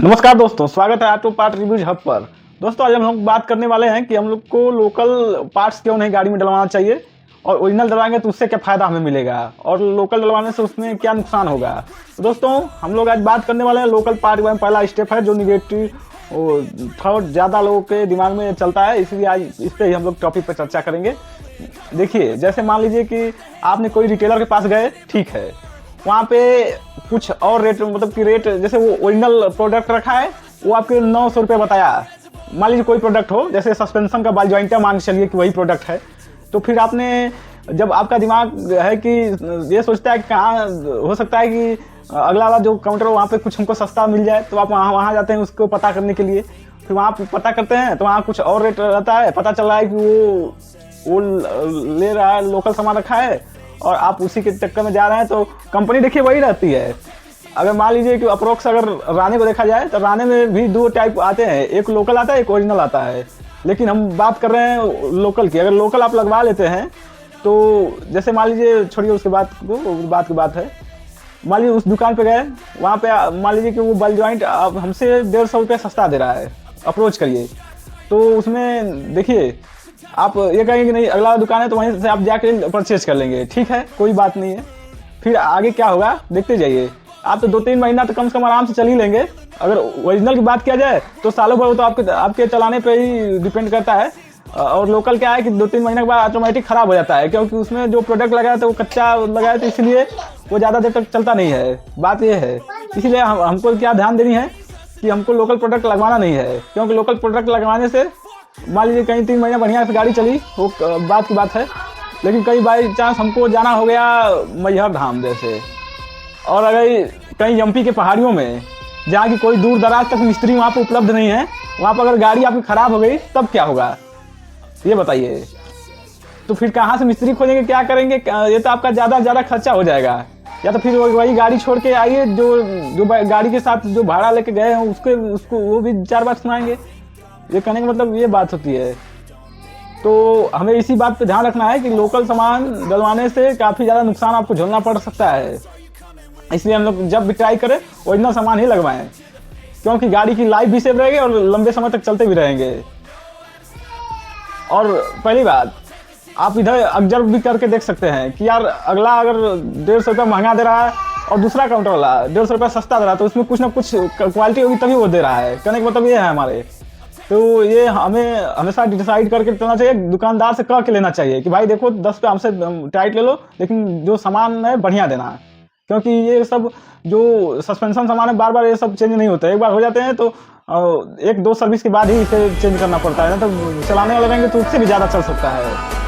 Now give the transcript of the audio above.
नमस्कार दोस्तों, स्वागत है ऑटो पार्ट रिव्यूज हब पर। दोस्तों, आज हम लोग बात करने वाले हैं कि हम लोग को लोकल पार्ट्स क्यों नहीं गाड़ी में डलवाना चाहिए और ओरिजिनल डलवाएंगे तो उससे क्या फ़ायदा हमें मिलेगा और लोकल डलवाने से उसमें क्या नुकसान होगा। तो दोस्तों, हम लोग आज बात करने वाले हैं लोकल पार्ट में। पहला स्टेप है जो निगेटिव थॉट ज़्यादा लोगों के दिमाग में चलता है, इसलिए आज इस पर ही हम लोग टॉपिक पर चर्चा करेंगे। देखिए, जैसे मान लीजिए कि आपने कोई रिटेलर के पास गए, ठीक है, वहाँ पे कुछ और रेट, मतलब कि रेट जैसे वो ओरिजिनल प्रोडक्ट रखा है वो आपके 900 रुपये बताया। मान लीजिए कोई प्रोडक्ट हो, जैसे सस्पेंशन का बॉल जॉइंट है, मान के चलिए कि वही प्रोडक्ट है। तो फिर आपने, जब आपका दिमाग है कि ये सोचता है कि कहाँ हो सकता है कि अगला वाला जो काउंटर हो वहाँ पे कुछ हमको सस्ता मिल जाए, तो आप वहाँ जाते हैं उसको पता करने के लिए। फिर वहाँ पता करते हैं तो वहाँ कुछ और रेट रहता है, पता चल रहा है कि वो ले रहा है, लोकल सामान रखा है और आप उसी के चक्कर में जा रहे हैं। तो कंपनी देखिए वही रहती है। अगर मान लीजिए कि अप्रोक्स अगर राने को देखा जाए तो राने में भी दो टाइप आते हैं, एक लोकल आता है, एक ओरिजिनल आता है। लेकिन हम बात कर रहे हैं लोकल की। अगर लोकल आप लगवा लेते हैं तो जैसे मान लीजिए, छोड़िए उसके बात की बात है, मान लीजिए उस दुकान पे गए, वहाँ पे मान लीजिए कि वो बल जॉइंट आप हमसे 150 रुपये सस्ता दे रहा है, अप्रोच करिए। तो उसमें देखिए, आप ये कहेंगे कि नहीं अगला दुकान है तो वहीं से आप जाके परचेज कर लेंगे, ठीक है, कोई बात नहीं है। फिर आगे क्या होगा देखते जाइए। आप तो 2-3 महीना तो कम से कम आराम से चल ही लेंगे। अगर ओरिजिनल की बात किया जाए तो सालों भर तो आपके चलाने पे ही डिपेंड करता है। और लोकल क्या है कि 2-3 महीने के बाद ऑटोमेटिक ख़राब हो जाता है, क्योंकि उसमें जो प्रोडक्ट लगाया था वो कच्चा लगाया था, इसलिए वो ज़्यादा देर तक चलता नहीं है। बात ये है, इसलिए हमको क्या ध्यान देनी है कि हमको लोकल प्रोडक्ट लगवाना नहीं है, क्योंकि लोकल प्रोडक्ट लगवाने से मान लीजिए कहीं 3 महीने बढ़िया से गाड़ी चली, वो बात की बात है। लेकिन कई बाई चांस हमको जाना हो गया मैहर धाम जैसे, और अगर कहीं एमपी के पहाड़ियों में जहाँ की कोई दूर दराज तक मिस्त्री वहाँ पर उपलब्ध नहीं है, वहाँ पर अगर गाड़ी आपकी ख़राब हो गई तब क्या होगा ये बताइए। तो फिर कहाँ से मिस्त्री खोजेंगे, क्या करेंगे? ये तो आपका ज़्यादा खर्चा हो जाएगा। या तो फिर वही गाड़ी छोड़ के आइए, जो गाड़ी के साथ जो भाड़ा लेके गए हैं उसको वो भी 4 बार सुनाएंगे। ये कहने का मतलब ये बात होती है। तो हमें इसी बात पे ध्यान रखना है कि लोकल सामान डलवाने से काफ़ी ज़्यादा नुकसान आपको झेलना पड़ सकता है। इसलिए हम लोग जब भी ट्राई करें ओरिजिनल सामान ही लगवाएं, क्योंकि गाड़ी की लाइफ भी सेव रहेगी और लंबे समय तक चलते भी रहेंगे। और पहली बात, आप इधर ऑब्जर्व भी करके देख सकते हैं कि यार अगला अगर 150 रुपये महंगा दे रहा है और दूसरा काउंटर वाला 150 रुपये सस्ता दे रहा है, तो उसमें कुछ ना कुछ क्वालिटी होगी तभी वो दे रहा है। कहने का मतलब ये है हमारे। तो ये हमें हमेशा डिसाइड करके चलना चाहिए, दुकानदार से कह के लेना चाहिए कि भाई देखो 10 पे हमसे टाइट ले लो, लेकिन जो सामान है बढ़िया देना। क्योंकि ये सब जो सस्पेंशन सामान है बार बार ये सब चेंज नहीं होते, एक बार हो जाते हैं तो 1-2 सर्विस के बाद ही इसे चेंज करना पड़ता है, ना तो चलाने वाले रहेंगे तो उससे भी ज़्यादा चल सकता है।